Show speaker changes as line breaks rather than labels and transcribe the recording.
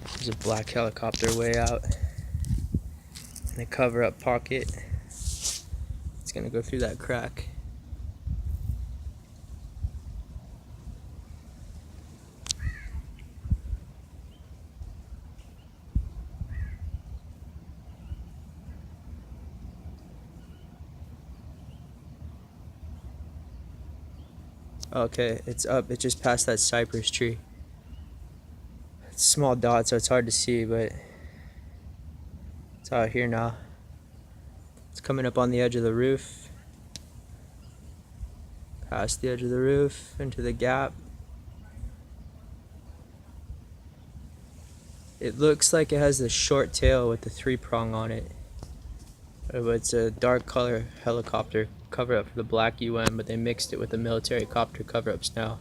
There's a black helicopter way out in a cover-up pocket. It's gonna go through that crack. Okay, it's up. It just passed that cypress tree. It's a small dot, so it's hard to see, but it's out here now. It's coming up on the edge of the roof. Past the edge of the roof, into the gap. It looks like it has a short tail with the 3-prong on it. It's a dark color helicopter cover up for the black UN, but they mixed it with the military copter cover-ups now.